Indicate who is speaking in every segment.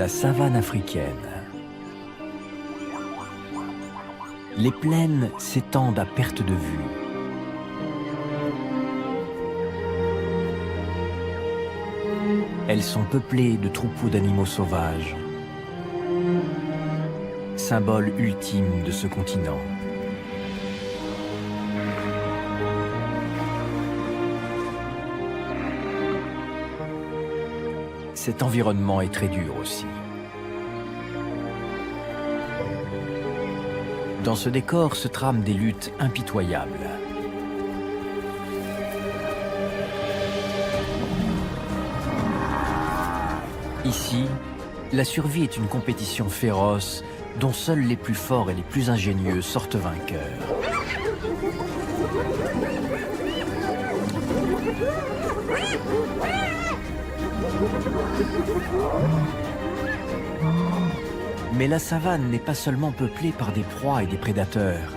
Speaker 1: La savane africaine. Les plaines s'étendent à perte de vue. Elles sont peuplées de troupeaux d'animaux sauvages, symbole ultime de ce continent. Cet environnement est très dur aussi. Dans ce décor se trament des luttes impitoyables. Ici, la survie est une compétition féroce dont seuls les plus forts et les plus ingénieux sortent vainqueurs. Mais la savane n'est pas seulement peuplée par des proies et des prédateurs.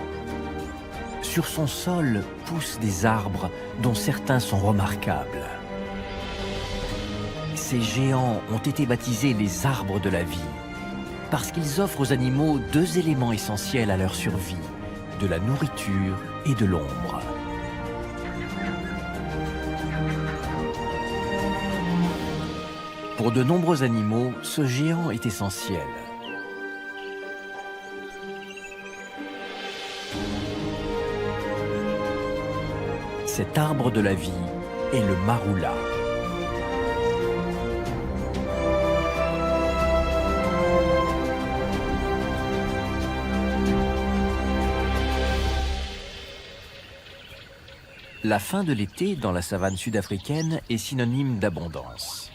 Speaker 1: Sur son sol poussent des arbres dont certains sont remarquables. Ces géants ont été baptisés les arbres de la vie, parce qu'ils offrent aux animaux deux éléments essentiels à leur survie, de la nourriture et de l'ombre. Pour de nombreux animaux, ce géant est essentiel. Cet arbre de la vie est le marula. La fin de l'été dans la savane sud-africaine est synonyme d'abondance.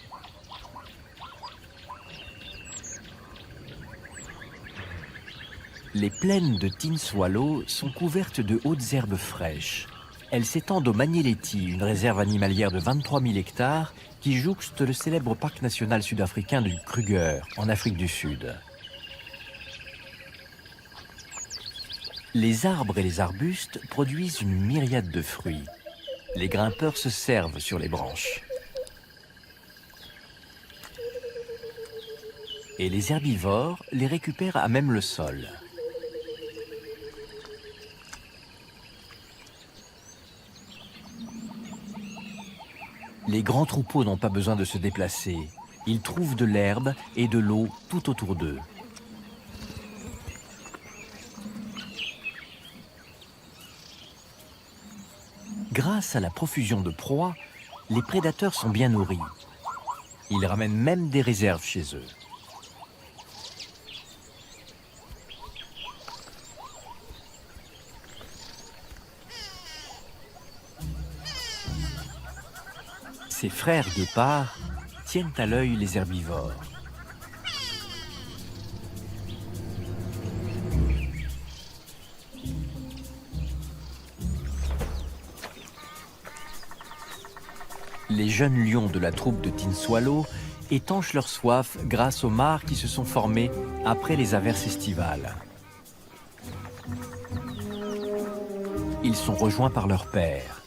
Speaker 1: Les plaines de Tin Swallow sont couvertes de hautes herbes fraîches. Elles s'étendent au Manyeleti, une réserve animalière de 23 000 hectares qui jouxte le célèbre parc national sud-africain du Kruger, en Afrique du Sud. Les arbres et les arbustes produisent une myriade de fruits. Les grimpeurs se servent sur les branches. Et les herbivores les récupèrent à même le sol. Les grands troupeaux n'ont pas besoin de se déplacer. Ils trouvent de l'herbe et de l'eau tout autour d'eux. Grâce à la profusion de proies, les prédateurs sont bien nourris. Ils ramènent même des réserves chez eux. Ses frères guépards tiennent à l'œil les herbivores. Les jeunes lions de la troupe de Tin Swallow étanchent leur soif grâce aux mares qui se sont formées après les averses estivales. Ils sont rejoints par leur père.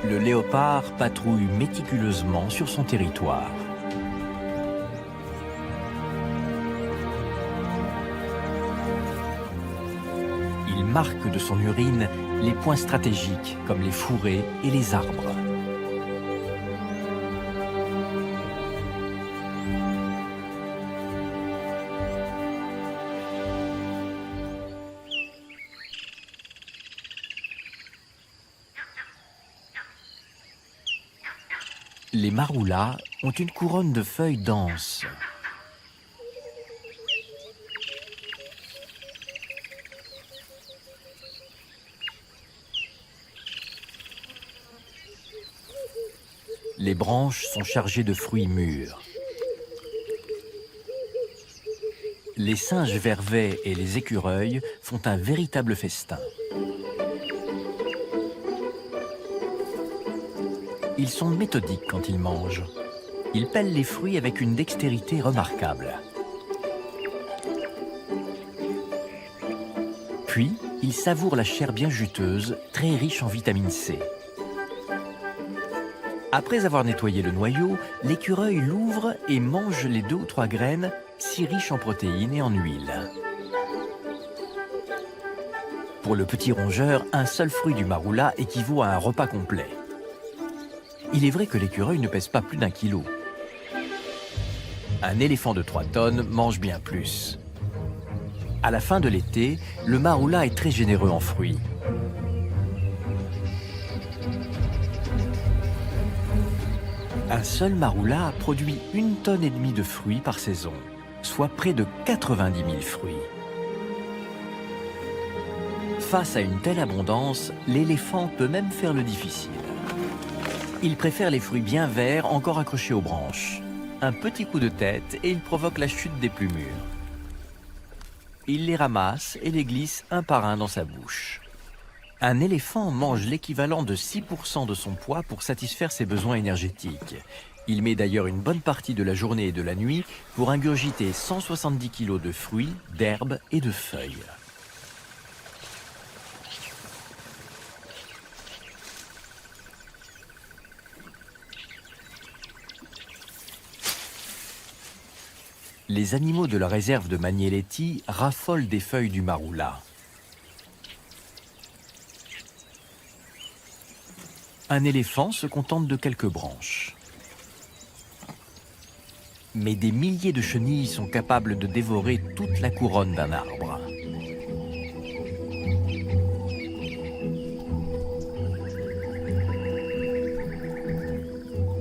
Speaker 1: Le léopard patrouille méticuleusement sur son territoire. Il marque de son urine les points stratégiques comme les fourrés et les arbres. Les maroulas ont une couronne de feuilles denses. Les branches sont chargées de fruits mûrs. Les singes vervets et les écureuils font un véritable festin. Ils sont méthodiques quand ils mangent. Il pèle les fruits avec une dextérité remarquable. Puis, il savoure la chair bien juteuse, très riche en vitamine C. Après avoir nettoyé le noyau, l'écureuil l'ouvre et mange les 2 ou 3 graines, si riches en protéines et en huile. Pour le petit rongeur, un seul fruit du marula équivaut à un repas complet. Il est vrai que l'écureuil ne pèse pas plus d'1 kilo. Un éléphant de 3 tonnes mange bien plus. À la fin de l'été, le marula est très généreux en fruits. Un seul marula produit 1,5 tonne de fruits par saison, soit près de 90 000 fruits. Face à une telle abondance, l'éléphant peut même faire le difficile. Il préfère les fruits bien verts encore accrochés aux branches. Un petit coup de tête et il provoque la chute des plus mûrs. Il les ramasse et les glisse un par un dans sa bouche. Un éléphant mange l'équivalent de 6% de son poids pour satisfaire ses besoins énergétiques. Il met d'ailleurs une bonne partie de la journée et de la nuit pour ingurgiter 170 kg de fruits, d'herbes et de feuilles. Les animaux de la réserve de Magneleti raffolent des feuilles du marula. Un éléphant se contente de quelques branches. Mais des milliers de chenilles sont capables de dévorer toute la couronne d'un arbre.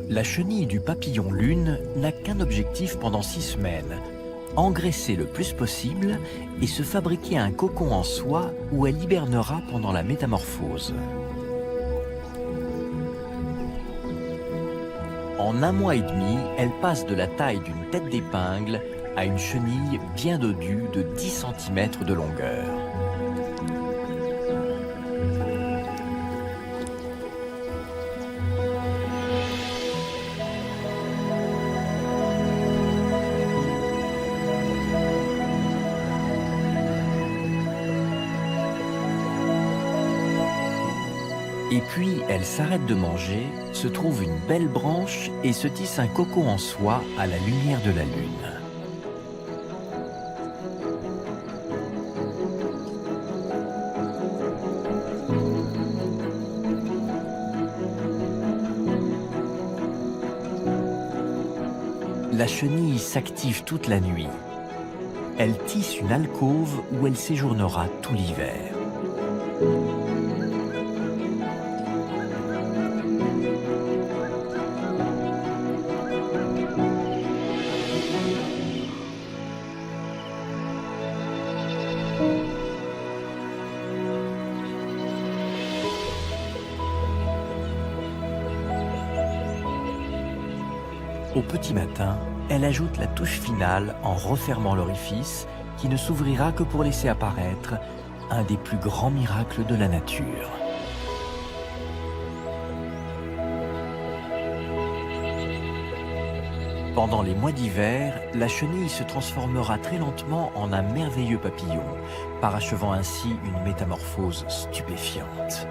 Speaker 1: La chenille du papillon lune n'a qu'un objectif pendant 6 semaines, engraisser le plus possible et se fabriquer un cocon en soie où elle hibernera pendant la métamorphose. En 1 mois et demi, elle passe de la taille d'une tête d'épingle à une chenille bien dodue de 10 cm de longueur. Et puis, elle s'arrête de manger, se trouve une belle branche et se tisse un cocon en soie à la lumière de la lune. La chenille s'active toute la nuit. Elle tisse une alcôve où elle séjournera tout l'hiver. Au petit matin, elle ajoute la touche finale en refermant l'orifice qui ne s'ouvrira que pour laisser apparaître un des plus grands miracles de la nature. Pendant les mois d'hiver, la chenille se transformera très lentement en un merveilleux papillon, parachevant ainsi une métamorphose stupéfiante.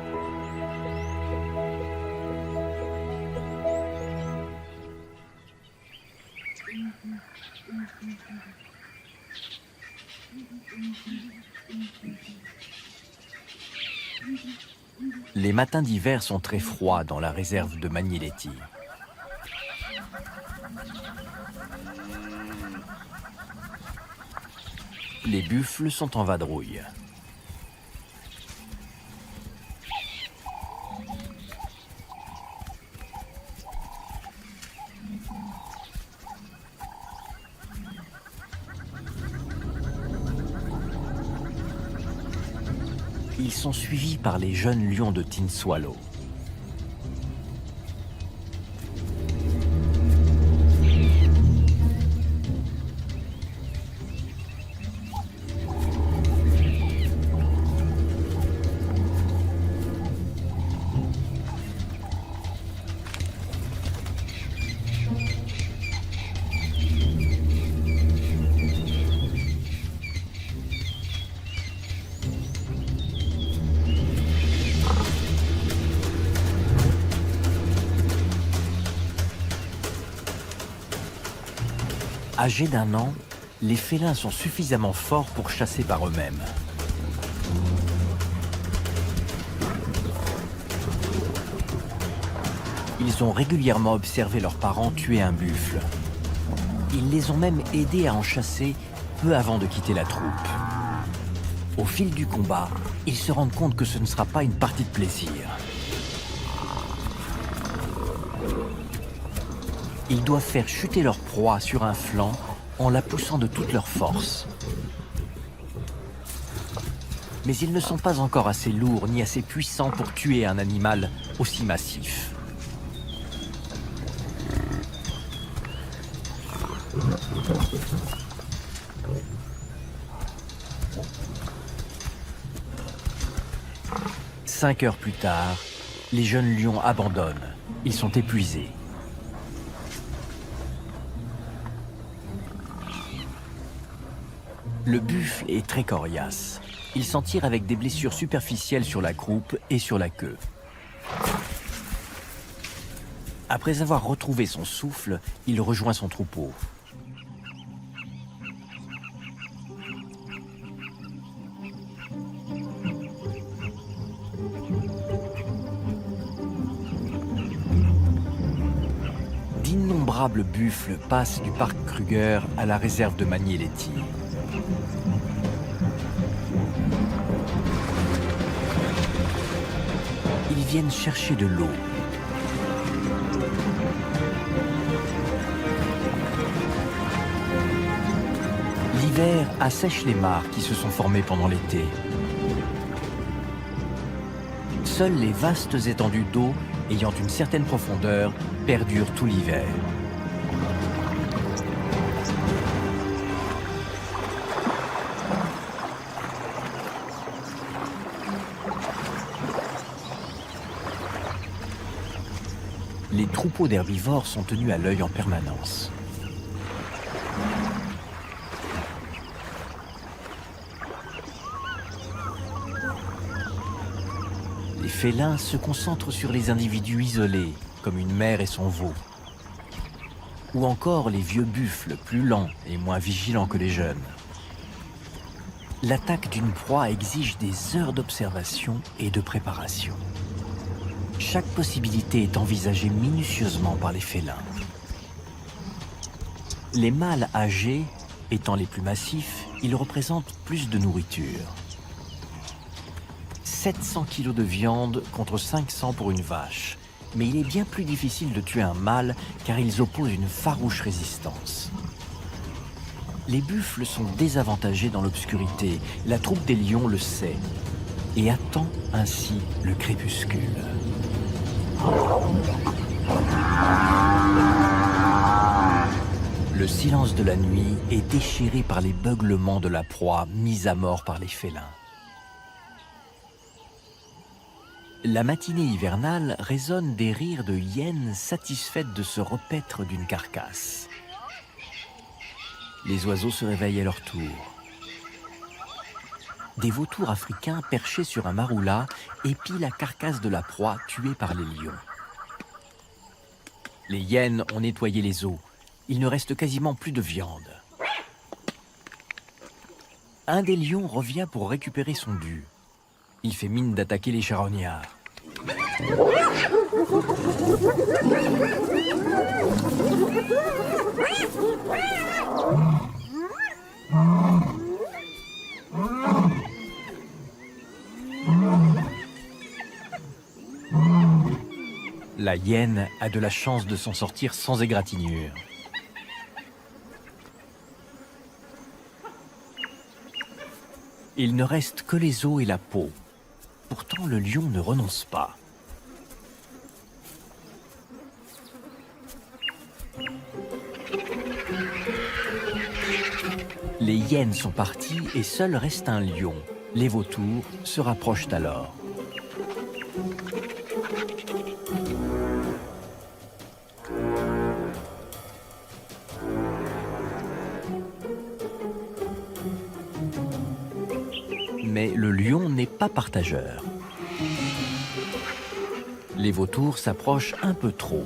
Speaker 1: Les matins d'hiver sont très froids dans la réserve de Magneleti. Les buffles sont en vadrouille. Ils sont suivis par les jeunes lions de Tin Swallow. Âgés d'1 an, les félins sont suffisamment forts pour chasser par eux-mêmes. Ils ont régulièrement observé leurs parents tuer un buffle. Ils les ont même aidés à en chasser peu avant de quitter la troupe. Au fil du combat, ils se rendent compte que ce ne sera pas une partie de plaisir. Ils doivent faire chuter leur proie sur un flanc en la poussant de toute leur force. Mais ils ne sont pas encore assez lourds ni assez puissants pour tuer un animal aussi massif. Cinq heures plus tard, les jeunes lions abandonnent. Ils sont épuisés. Le buffle est très coriace. Il s'en tire avec des blessures superficielles sur la croupe et sur la queue. Après avoir retrouvé son souffle, il rejoint son troupeau. D'innombrables buffles passent du parc Kruger à la réserve de Magnéléty. Ils viennent chercher de l'eau. L'hiver assèche les mares qui se sont formées pendant l'été. Seules les vastes étendues d'eau ayant une certaine profondeur perdurent tout l'hiver. Les troupeaux d'herbivores sont tenus à l'œil en permanence. Les félins se concentrent sur les individus isolés, comme une mère et son veau. Ou encore les vieux buffles, plus lents et moins vigilants que les jeunes. L'attaque d'une proie exige des heures d'observation et de préparation. Chaque possibilité est envisagée minutieusement par les félins. Les mâles âgés, étant les plus massifs, ils représentent plus de nourriture. 700 kg de viande contre 500 pour une vache. Mais il est bien plus difficile de tuer un mâle car ils opposent une farouche résistance. Les buffles sont désavantagés dans l'obscurité. La troupe des lions le sait et attend ainsi le crépuscule. Le silence de la nuit est déchiré par les beuglements de la proie mise à mort par les félins. La matinée hivernale résonne des rires de hyènes satisfaites de se repaître d'une carcasse. Les oiseaux se réveillent à leur tour. Des vautours africains perchés sur un maroula épient la carcasse de la proie tuée par les lions. Les hyènes ont nettoyé les os. Il ne reste quasiment plus de viande. Un des lions revient pour récupérer son dû. Il fait mine d'attaquer les charognards. La hyène a de la chance de s'en sortir sans égratignure. Il ne reste que les os et la peau. Pourtant, le lion ne renonce pas. Les hyènes sont parties et seul reste un lion. Les vautours se rapprochent alors. Mais le lion n'est pas partageur. Les vautours s'approchent un peu trop.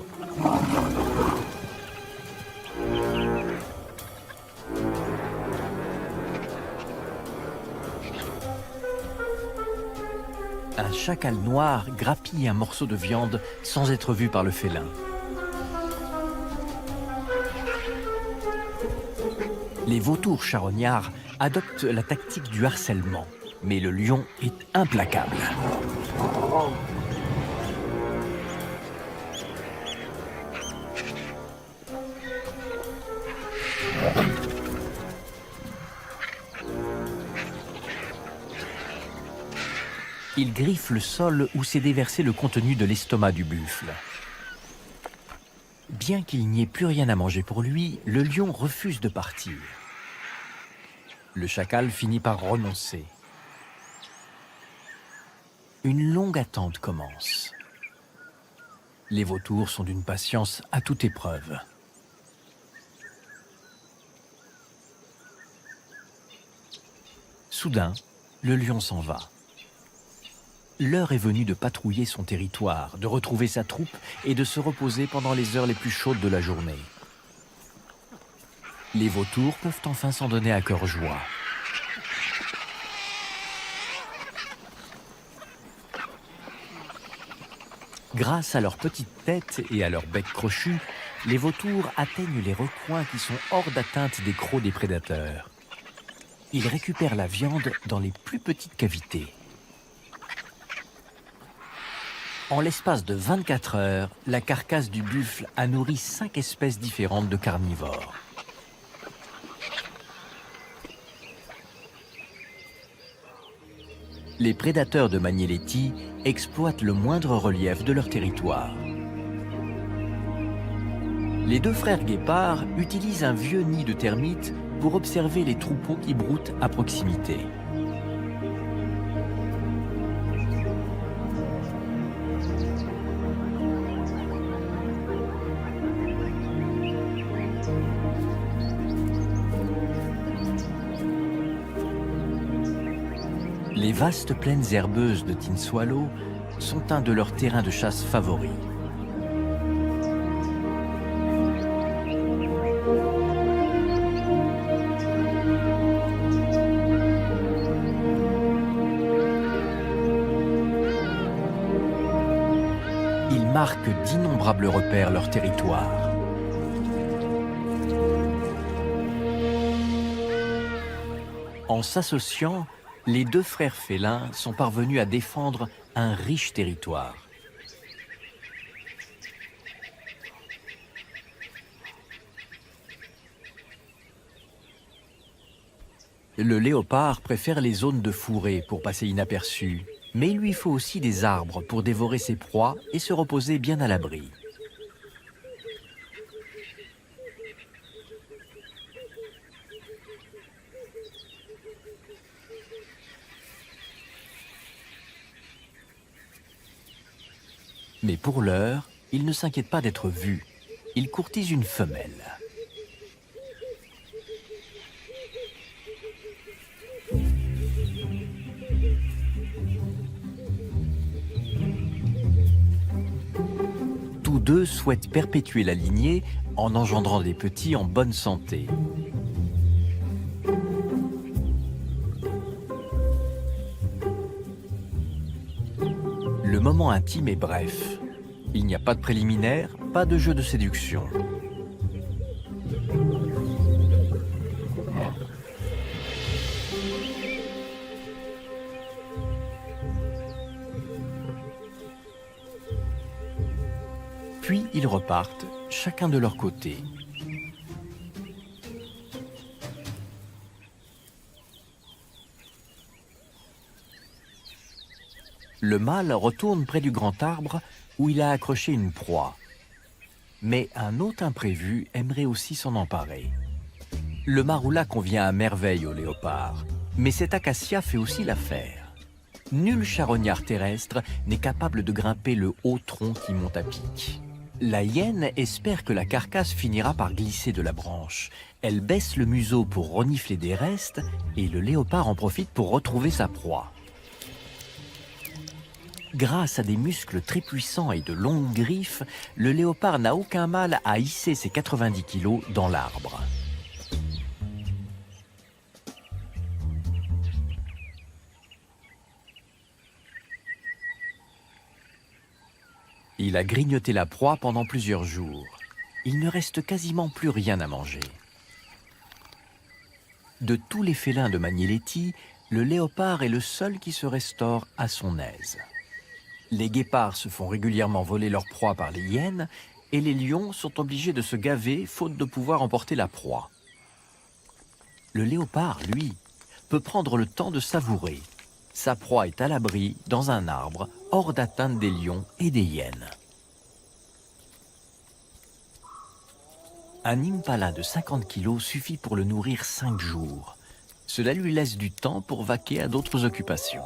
Speaker 1: Un chacal noir grappille un morceau de viande sans être vu par le félin. Les vautours charognards adoptent la tactique du harcèlement, mais le lion est implacable. Il griffe le sol où s'est déversé le contenu de l'estomac du buffle. Bien qu'il n'y ait plus rien à manger pour lui, le lion refuse de partir. Le chacal finit par renoncer. Une longue attente commence. Les vautours sont d'une patience à toute épreuve. Soudain, le lion s'en va. L'heure est venue de patrouiller son territoire, de retrouver sa troupe et de se reposer pendant les heures les plus chaudes de la journée. Les vautours peuvent enfin s'en donner à cœur joie. Grâce à leur petite tête et à leur bec crochu, les vautours atteignent les recoins qui sont hors d'atteinte des crocs des prédateurs. Ils récupèrent la viande dans les plus petites cavités. En l'espace de 24 heures, la carcasse du buffle a nourri 5 espèces différentes de carnivores. Les prédateurs de Magnélétie exploitent le moindre relief de leur territoire. Les deux frères guépards utilisent un vieux nid de termites pour observer les troupeaux qui broutent à proximité. Les vastes plaines herbeuses de Tin Swallow sont un de leurs terrains de chasse favoris. Ils marquent d'innombrables repères leur territoire. En s'associant, les deux frères félins sont parvenus à défendre un riche territoire. Le léopard préfère les zones de fourré pour passer inaperçu, mais il lui faut aussi des arbres pour dévorer ses proies et se reposer bien à l'abri. Mais pour l'heure, il ne s'inquiète pas d'être vu. Il courtise une femelle. Tous deux souhaitent perpétuer la lignée en engendrant des petits en bonne santé. Le moment intime est bref. Il n'y a pas de préliminaire, pas de jeu de séduction. Puis ils repartent, chacun de leur côté. Le mâle retourne près du grand arbre où il a accroché une proie. Mais un hôte imprévu aimerait aussi s'en emparer. Le maroula convient à merveille au léopard, mais cet acacia fait aussi l'affaire. Nul charognard terrestre n'est capable de grimper le haut tronc qui monte à pic. La hyène espère que la carcasse finira par glisser de la branche. Elle baisse le museau pour renifler des restes et le léopard en profite pour retrouver sa proie. Grâce à des muscles très puissants et de longues griffes, le léopard n'a aucun mal à hisser ses 90 kilos dans l'arbre. Il a grignoté la proie pendant plusieurs jours. Il ne reste quasiment plus rien à manger. De tous les félins de Magnélétie, le léopard est le seul qui se restaure à son aise. Les guépards se font régulièrement voler leur proie par les hyènes et les lions sont obligés de se gaver faute de pouvoir emporter la proie. Le léopard, lui, peut prendre le temps de savourer. Sa proie est à l'abri dans un arbre, hors d'atteinte des lions et des hyènes. Un impala de 50 kilos suffit pour le nourrir 5 jours. Cela lui laisse du temps pour vaquer à d'autres occupations.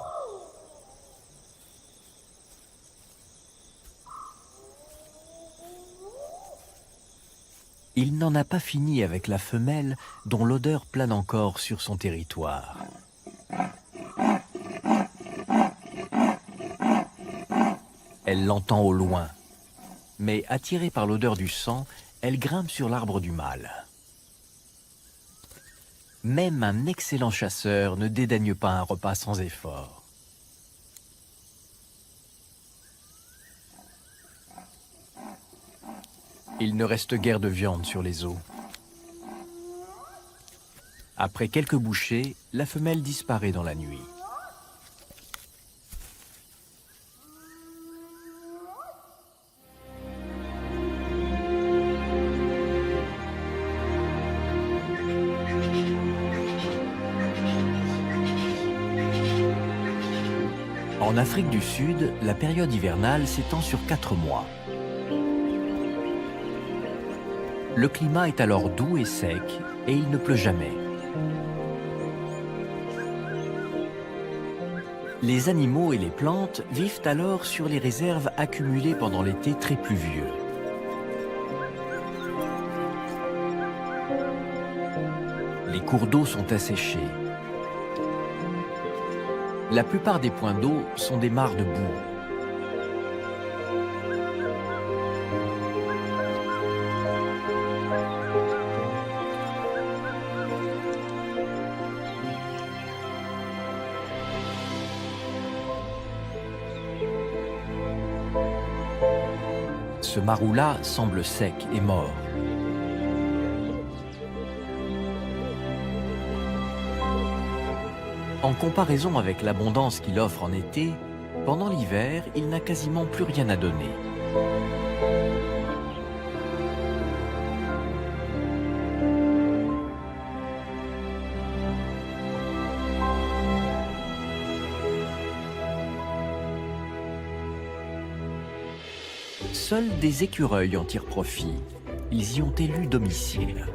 Speaker 1: Il n'en a pas fini avec la femelle dont l'odeur plane encore sur son territoire. Elle l'entend au loin, mais attirée par l'odeur du sang, elle grimpe sur l'arbre du mâle. Même un excellent chasseur ne dédaigne pas un repas sans effort. Il ne reste guère de viande sur les os. Après quelques bouchées, la femelle disparaît dans la nuit. En Afrique du Sud, la période hivernale s'étend sur 4 mois. Le climat est alors doux et sec et il ne pleut jamais. Les animaux et les plantes vivent alors sur les réserves accumulées pendant l'été très pluvieux. Les cours d'eau sont asséchés. La plupart des points d'eau sont des mares de boue. Ce marou-là semble sec et mort. En comparaison avec l'abondance qu'il offre en été, pendant l'hiver, il n'a quasiment plus rien à donner. Seuls des écureuils en tirent profit. Ils y ont élu domicile.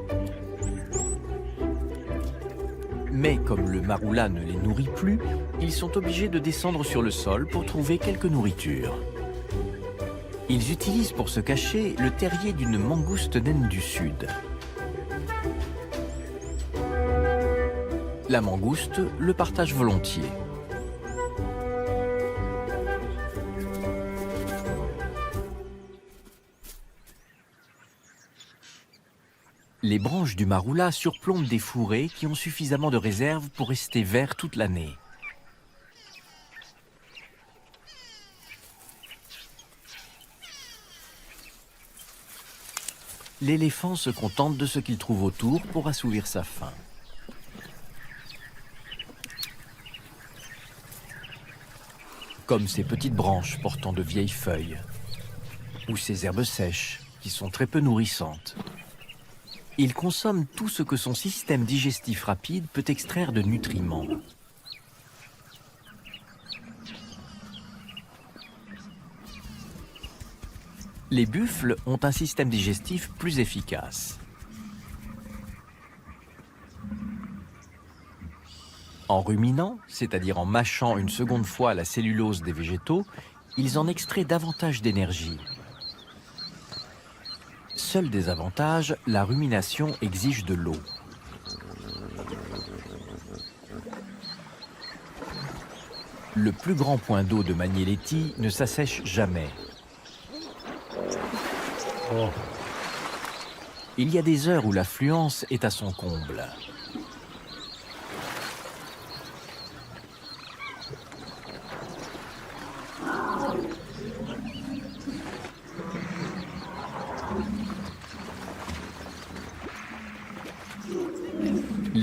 Speaker 1: Mais comme le maroula ne les nourrit plus, ils sont obligés de descendre sur le sol pour trouver quelque nourriture. Ils utilisent pour se cacher le terrier d'une mangouste naine du sud. La mangouste le partage volontiers. Les branches du maroula surplombent des fourrés qui ont suffisamment de réserve pour rester verts toute l'année. L'éléphant se contente de ce qu'il trouve autour pour assouvir sa faim. Comme ces petites branches portant de vieilles feuilles, ou ces herbes sèches qui sont très peu nourrissantes. Il consomme tout ce que son système digestif rapide peut extraire de nutriments. Les buffles ont un système digestif plus efficace. En ruminant, c'est-à-dire en mâchant une seconde fois la cellulose des végétaux, ils en extraient davantage d'énergie. Seul désavantage, la rumination exige de l'eau. Le plus grand point d'eau de Magnélétie ne s'assèche jamais. Il y a des heures où l'affluence est à son comble.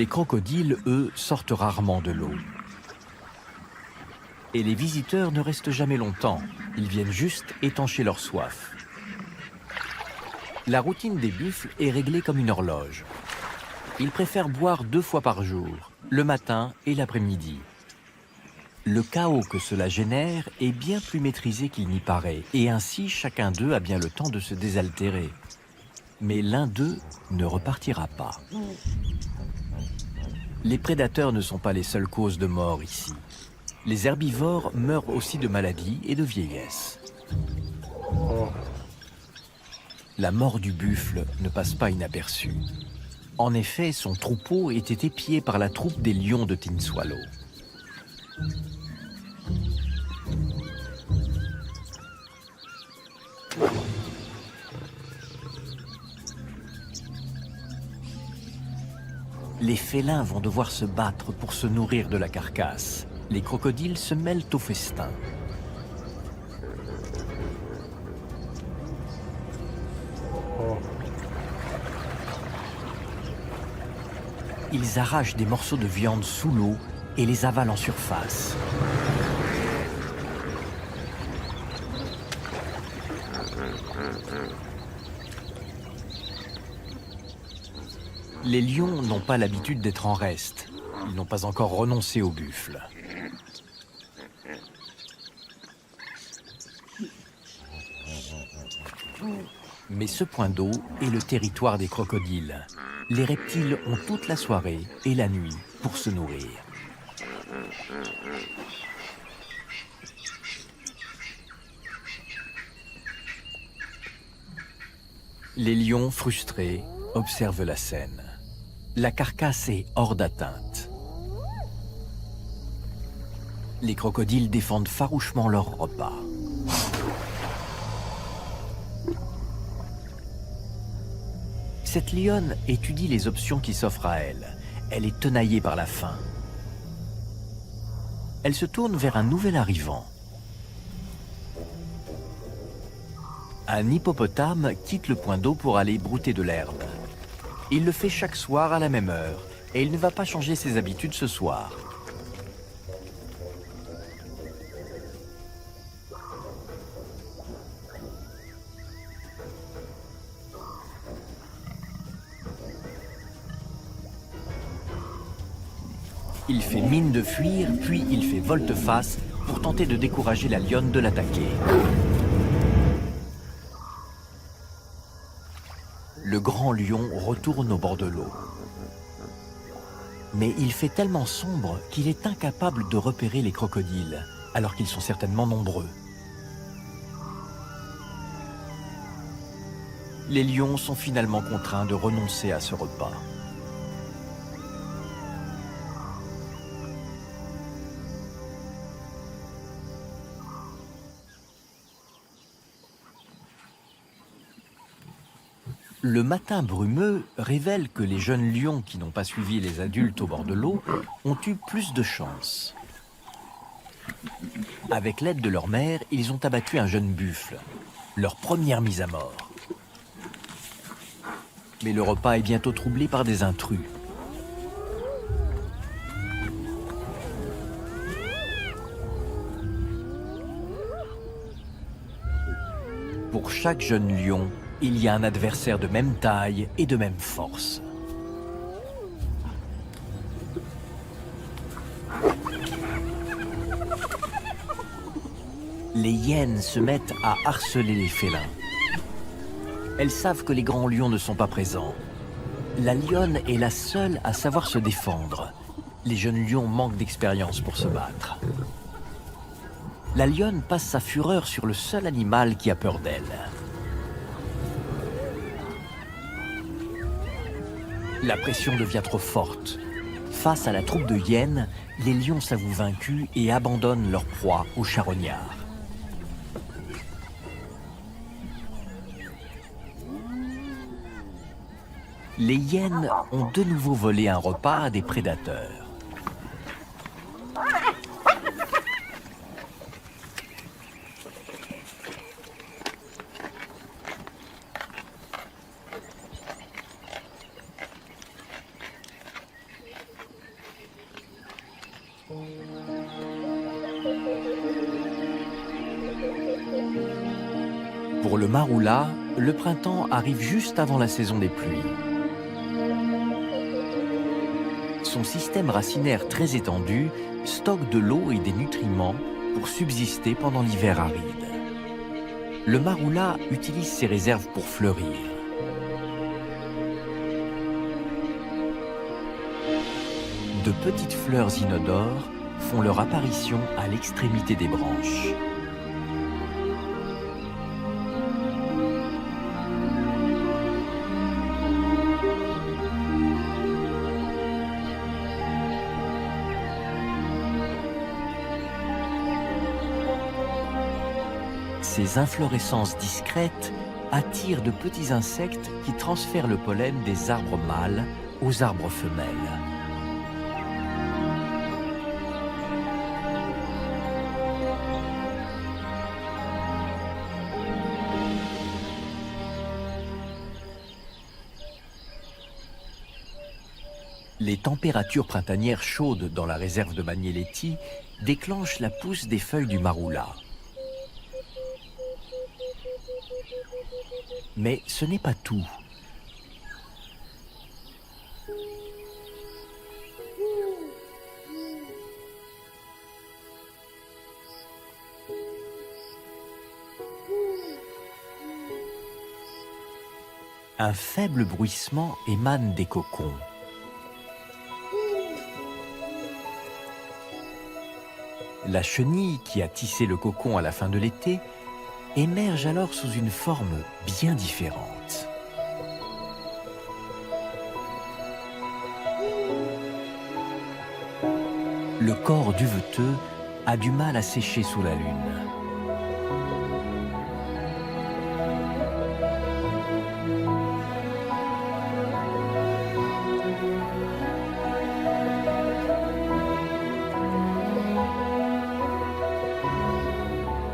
Speaker 1: Les crocodiles, eux, sortent rarement de l'eau. Et les visiteurs ne restent jamais longtemps, ils viennent juste étancher leur soif. La routine des buffles est réglée comme une horloge. Ils préfèrent boire 2 fois par jour, le matin et l'après-midi. Le chaos que cela génère est bien plus maîtrisé qu'il n'y paraît, et ainsi chacun d'eux a bien le temps de se désaltérer. Mais l'un d'eux ne repartira pas. Les prédateurs ne sont pas les seules causes de mort ici. Les herbivores meurent aussi de maladies et de vieillesse. La mort du buffle ne passe pas inaperçue. En effet, son troupeau était épié par la troupe des lions de Tin Swallow. Les félins vont devoir se battre pour se nourrir de la carcasse. Les crocodiles se mêlent au festin. Ils arrachent des morceaux de viande sous l'eau et les avalent en surface. Les lions n'ont pas l'habitude d'être en reste. Ils n'ont pas encore renoncé au buffle. Mais ce point d'eau est le territoire des crocodiles. Les reptiles ont toute la soirée et la nuit pour se nourrir. Les lions, frustrés, observent la scène. La carcasse est hors d'atteinte. Les crocodiles défendent farouchement leur repas. Cette lionne étudie les options qui s'offrent à elle. Elle est tenaillée par la faim. Elle se tourne vers un nouvel arrivant. Un hippopotame quitte le point d'eau pour aller brouter de l'herbe. Il le fait chaque soir à la même heure, et il ne va pas changer ses habitudes ce soir. Il fait mine de fuir, puis il fait volte-face pour tenter de décourager la lionne de l'attaquer. Le grand lion retourne au bord de l'eau. Mais il fait tellement sombre qu'il est incapable de repérer les crocodiles, alors qu'ils sont certainement nombreux. Les lions sont finalement contraints de renoncer à ce repas. Le matin brumeux révèle que les jeunes lions qui n'ont pas suivi les adultes au bord de l'eau ont eu plus de chance. Avec l'aide de leur mère, ils ont abattu un jeune buffle, leur première mise à mort. Mais le repas est bientôt troublé par des intrus. Pour chaque jeune lion, il y a un adversaire de même taille et de même force. Les hyènes se mettent à harceler les félins. Elles savent que les grands lions ne sont pas présents. La lionne est la seule à savoir se défendre. Les jeunes lions manquent d'expérience pour se battre. La lionne passe sa fureur sur le seul animal qui a peur d'elle. La pression devient trop forte. Face à la troupe de hyènes, les lions s'avouent vaincus et abandonnent leur proie aux charognards. Les hyènes ont de nouveau volé un repas à des prédateurs. Pour le maroula, le printemps arrive juste avant la saison des pluies. Son système racinaire très étendu stocke de l'eau et des nutriments pour subsister pendant l'hiver aride. Le maroula utilise ses réserves pour fleurir. De petites fleurs inodores font leur apparition à l'extrémité des branches. Ces inflorescences discrètes attirent de petits insectes qui transfèrent le pollen des arbres mâles aux arbres femelles. Les températures printanières chaudes dans la réserve de Magnelletti déclenchent la pousse des feuilles du maroula. Mais ce n'est pas tout. Un faible bruissement émane des cocons. La chenille qui a tissé le cocon à la fin de l'été émerge alors sous une forme bien différente. Le corps duveteux a du mal à sécher sous la lune.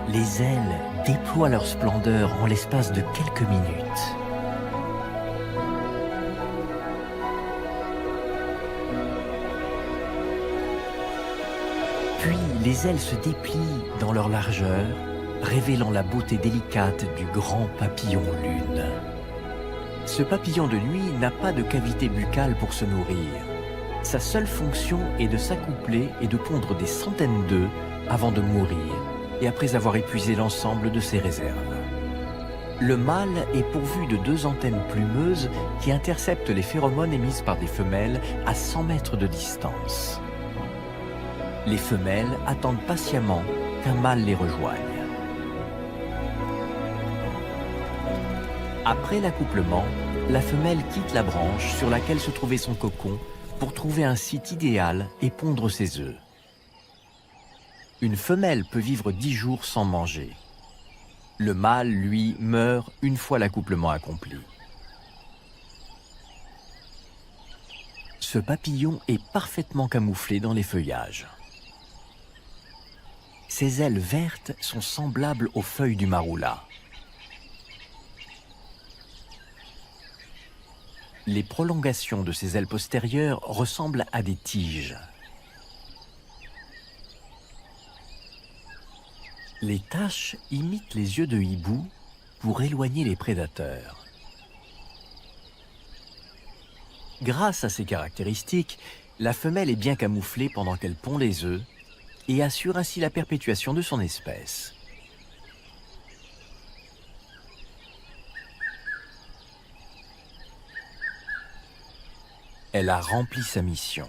Speaker 1: Les ailes déploient leur splendeur en l'espace de quelques minutes. Puis les ailes se déplient dans leur largeur, révélant la beauté délicate du grand papillon lune. Ce papillon de nuit n'a pas de cavité buccale pour se nourrir. Sa seule fonction est de s'accoupler et de pondre des centaines d'œufs avant de mourir, et après avoir épuisé l'ensemble de ses réserves. Le mâle est pourvu de 2 antennes plumeuses qui interceptent les phéromones émises par des femelles à 100 mètres de distance. Les femelles attendent patiemment qu'un mâle les rejoigne. Après l'accouplement, la femelle quitte la branche sur laquelle se trouvait son cocon pour trouver un site idéal et pondre ses œufs. Une femelle peut vivre 10 jours sans manger. Le mâle, lui, meurt une fois l'accouplement accompli. Ce papillon est parfaitement camouflé dans les feuillages. Ses ailes vertes sont semblables aux feuilles du maroula. Les prolongations de ses ailes postérieures ressemblent à des tiges. Les taches imitent les yeux de hibou pour éloigner les prédateurs. Grâce à ces caractéristiques, la femelle est bien camouflée pendant qu'elle pond les œufs et assure ainsi la perpétuation de son espèce. Elle a rempli sa mission.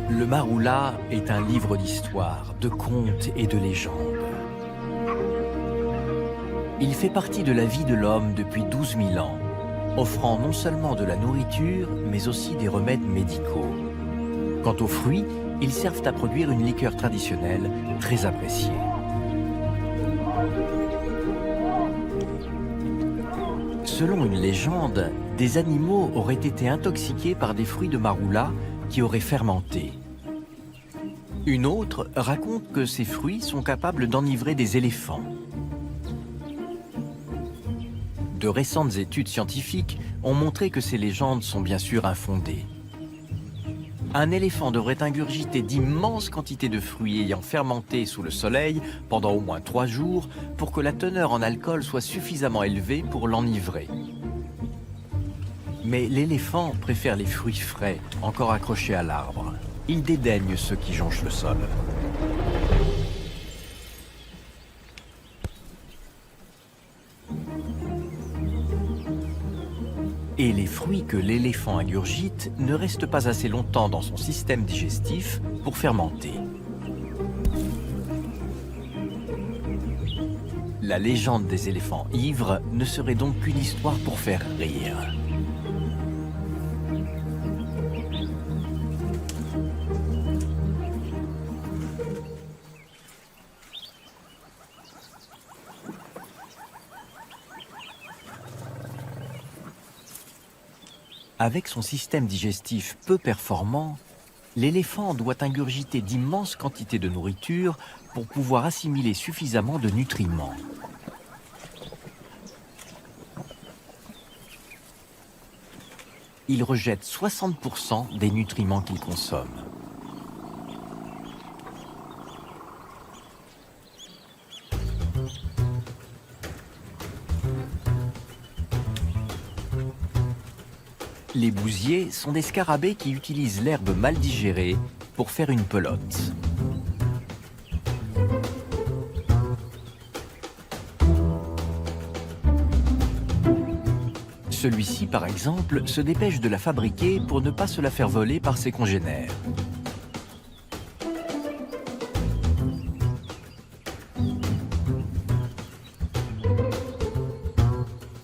Speaker 1: Le maroula est un livre d'histoire, de contes et de légendes. Il fait partie de la vie de l'homme depuis 12 000 ans, offrant non seulement de la nourriture, mais aussi des remèdes médicaux. Quant aux fruits, ils servent à produire une liqueur traditionnelle très appréciée. Selon une légende, des animaux auraient été intoxiqués par des fruits de marula qui auraient fermenté. Une autre raconte que ces fruits sont capables d'enivrer des éléphants. De récentes études scientifiques ont montré que ces légendes sont bien sûr infondées. Un éléphant devrait ingurgiter d'immenses quantités de fruits ayant fermenté sous le soleil pendant au moins 3 jours pour que la teneur en alcool soit suffisamment élevée pour l'enivrer. Mais l'éléphant préfère les fruits frais, encore accrochés à l'arbre. Il dédaigne ceux qui jonchent le sol. Et les fruits que l'éléphant ingurgite ne restent pas assez longtemps dans son système digestif pour fermenter. La légende des éléphants ivres ne serait donc qu'une histoire pour faire rire. Avec son système digestif peu performant, l'éléphant doit ingurgiter d'immenses quantités de nourriture pour pouvoir assimiler suffisamment de nutriments. Il rejette 60% des nutriments qu'il consomme. Les bousiers sont des scarabées qui utilisent l'herbe mal digérée pour faire une pelote. Celui-ci, par exemple, se dépêche de la fabriquer pour ne pas se la faire voler par ses congénères.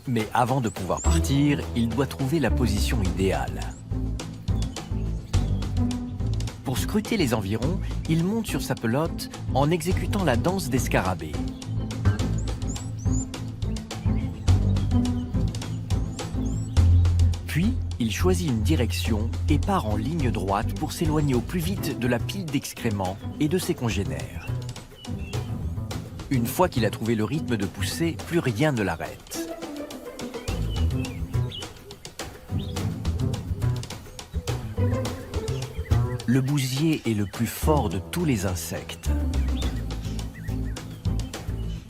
Speaker 1: Mais avant de pouvoir partir, il doit trouver la position idéale. Pour scruter les environs, il monte sur sa pelote en exécutant la danse des scarabées. Puis, il choisit une direction et part en ligne droite pour s'éloigner au plus vite de la pile d'excréments et de ses congénères. Une fois qu'il a trouvé le rythme de poussée, plus rien ne l'arrête. Le bousier est le plus fort de tous les insectes.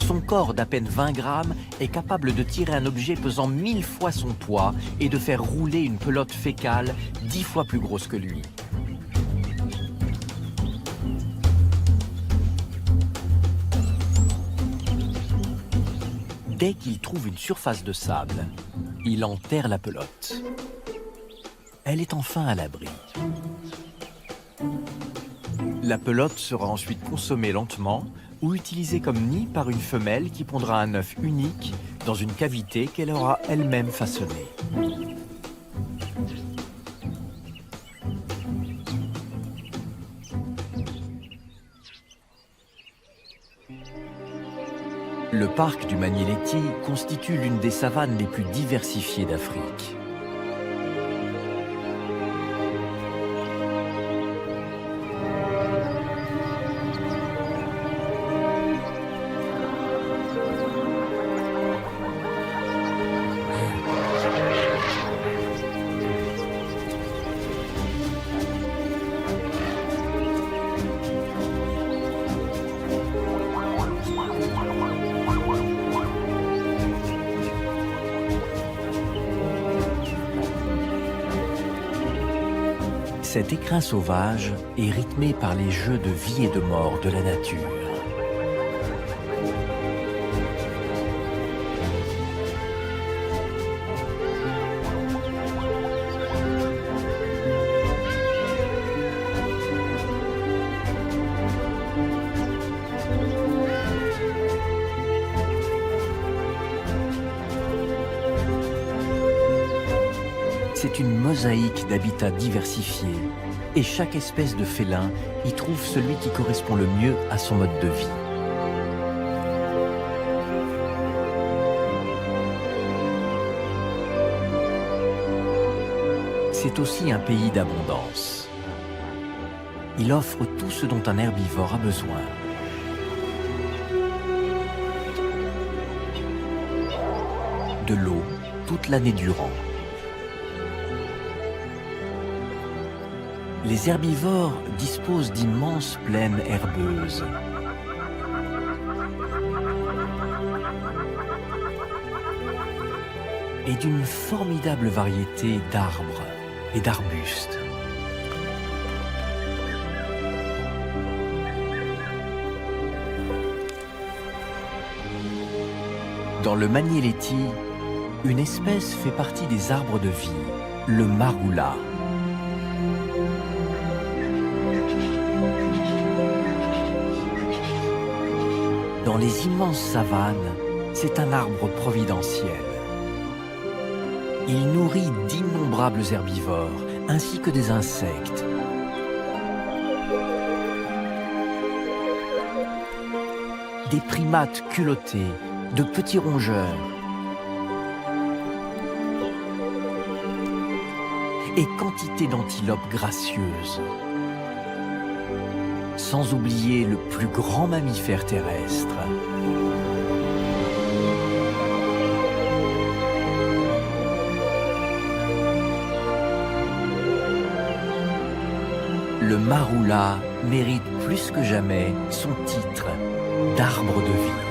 Speaker 1: Son corps d'à peine 20 grammes est capable de tirer un objet pesant 1000 fois son poids et de faire rouler une pelote fécale 10 fois plus grosse que lui. Dès qu'il trouve une surface de sable, il enterre la pelote. Elle est enfin à l'abri. La pelote sera ensuite consommée lentement ou utilisée comme nid par une femelle qui pondra un œuf unique dans une cavité qu'elle aura elle-même façonnée. Le parc du Magnéléti constitue l'une des savanes les plus diversifiées d'Afrique. Cet écrin sauvage est rythmé par les jeux de vie et de mort de la nature. C'est une mosaïque d'habitats diversifiés et chaque espèce de félin y trouve celui qui correspond le mieux à son mode de vie. c'est aussi un pays d'abondance. Il offre tout ce dont un herbivore a besoin. De l'eau toute l'année durant. Les herbivores disposent d'immenses plaines herbeuses. Et d'une formidable variété d'arbres et d'arbustes. Dans le Magnélétie, une espèce fait partie des arbres de vie, le maroula. Dans les immenses savanes, c'est un arbre providentiel. Il nourrit d'innombrables herbivores, ainsi que des insectes. Des primates culottés, de petits rongeurs. Et quantité d'antilopes gracieuses. Sans oublier le plus grand mammifère terrestre. Le maroula mérite plus que jamais son titre d'arbre de vie.